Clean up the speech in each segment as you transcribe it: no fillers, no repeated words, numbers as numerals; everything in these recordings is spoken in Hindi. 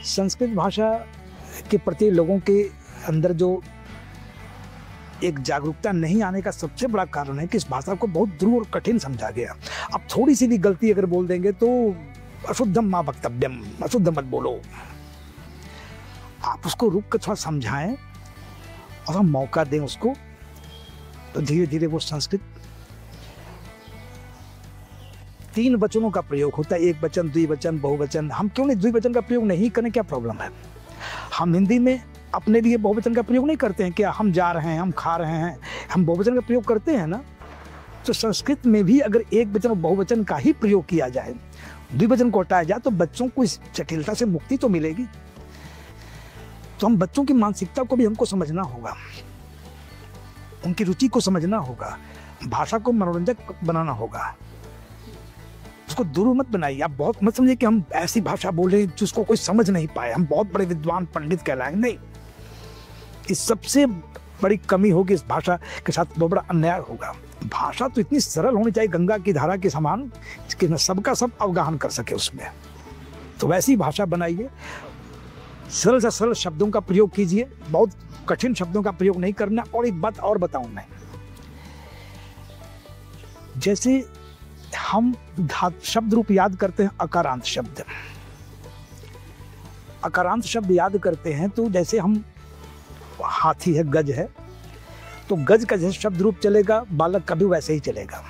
संस्कृत भाषा के प्रति लोगों के अंदर जो एक जागरूकता नहीं आने का सबसे बड़ा कारण है कि इस भाषा को बहुत ध्रुव और कठिन समझा गया। अब थोड़ी सी भी गलती अगर बोल देंगे तो अशुद्धम मां वक्तव्यम, अशुद्ध मत बोलो। आप उसको रुक कर थोड़ा समझाएं और हम मौका दें उसको, तो धीरे धीरे वो संस्कृत 3 वचनों का प्रयोग होता है, एक वचन, द्विवचन, बहुवचन। हम क्यों नहीं द्विवचन का प्रयोग नहीं करें, क्या प्रॉब्लम है? हम हिंदी में अपने लिए बहुवचन का प्रयोग नहीं करते हैं क्या? हम जा रहे हैं, हम खा रहे हैं, हम बहुवचन का प्रयोग करते हैं ना। तो संस्कृत में भी अगर एक वचन और बहुवचन का ही प्रयोग किया जाए, द्विवचन को हटाया जाए, तो बच्चों को इस जटिलता से मुक्ति तो मिलेगी। तो हम बच्चों की मानसिकता को भी हमको समझना होगा, उनकी रुचि को समझना होगा, भाषा को मनोरंजक बनाना होगा। उसको दूर मत बनाइए। आप बहुत मत समझिए कि हम ऐसी भाषा बोले जिसको कोई समझ नहीं पाए, हम बहुत बड़े विद्वान पंडित कहलाएंगे। नहीं, इस सबसे बड़ी कमी होगी, इस भाषा के साथ बहुत बड़ा अन्याय होगा। भाषा तो इतनी सरल होनी चाहिए, गंगा की धारा के समान, कि सबका सब अवगाहन कर सके उसमें। तो वैसी भाषा बनाइए, सरल से सरल शब्दों का प्रयोग कीजिए, बहुत कठिन शब्दों का प्रयोग नहीं करना। और एक बात और बताऊं मैं, जैसे हम शब्द रूप याद करते हैं अकारांत शब्द, अकारांत शब्द याद करते हैं, तो जैसे हम हाथी है, गज है, तो गज का जैसे शब्द रूप चलेगा, बालक का भी वैसे ही चलेगा,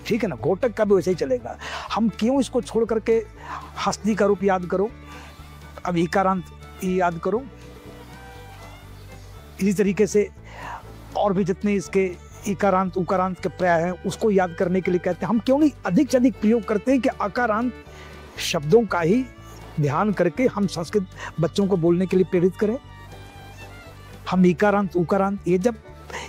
ठीक है ना। घोटक का भी वैसे ही चलेगा। हम क्यों इसको छोड़ करके हस्ती का रूप याद करो, अब इकारांत याद करो। इसी तरीके से और भी जितने इसके इकारांत उकारांत के पर्याय हैं, उसको याद करने के लिए कहते हैं। हम क्यों नहीं अधिक से अधिक प्रयोग करते हैं कि अकारांत शब्दों का ही ध्यान करके हम संस्कृत बच्चों को बोलने के लिए प्रेरित करें। हम इकारांत उकारांत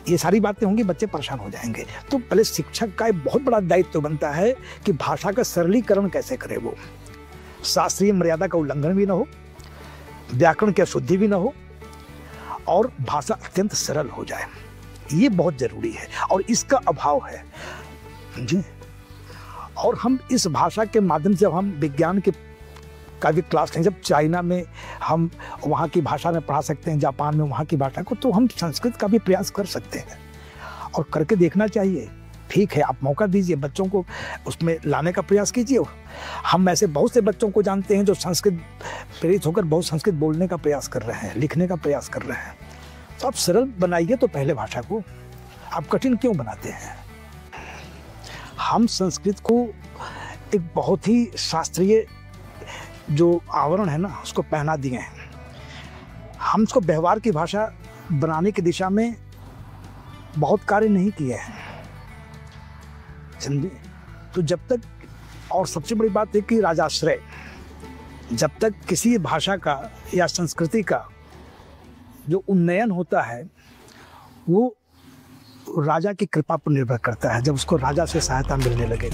ये सारी बातें होंगी, बच्चे परेशान हो जाएंगे। तो पहले शिक्षक का एक बहुत बड़ा दायित्व बनता है कि भाषा का सरलीकरण कैसे करे, वो शास्त्रीय मर्यादा का उल्लंघन भी ना हो, व्याकरण की अशुद्धि भी ना हो, और भाषा अत्यंत सरल हो जाए। ये बहुत जरूरी है और इसका अभाव है जी। और हम इस भाषा के माध्यम से हम विज्ञान के का भी क्लास लें, जब चाइना में हम वहाँ की भाषा में पढ़ा सकते हैं, जापान में वहाँ की भाषा को, तो हम संस्कृत का भी प्रयास कर सकते हैं और करके देखना चाहिए। ठीक है, आप मौका दीजिए, बच्चों को उसमें लाने का प्रयास कीजिए। हम ऐसे बहुत से बच्चों को जानते हैं जो संस्कृत प्रेरित होकर बहुत संस्कृत बोलने का प्रयास कर रहे हैं, लिखने का प्रयास कर रहे हैं। तो आप सरल बनाइए तो पहले भाषा को, आप कठिन क्यों बनाते हैं? हम संस्कृत को एक बहुत ही शास्त्रीय जो आवरण है ना, उसको पहना दिए हैं। हम उसको व्यवहार की भाषा बनाने की दिशा में बहुत कार्य नहीं किए हैं, समझे। तो जब तक, और सबसे बड़ी बात है कि राजाश्रय, जब तक किसी भाषा का या संस्कृति का जो उन्नयन होता है वो राजा की कृपा पर निर्भर करता है, जब उसको राजा से सहायता मिलने लगे।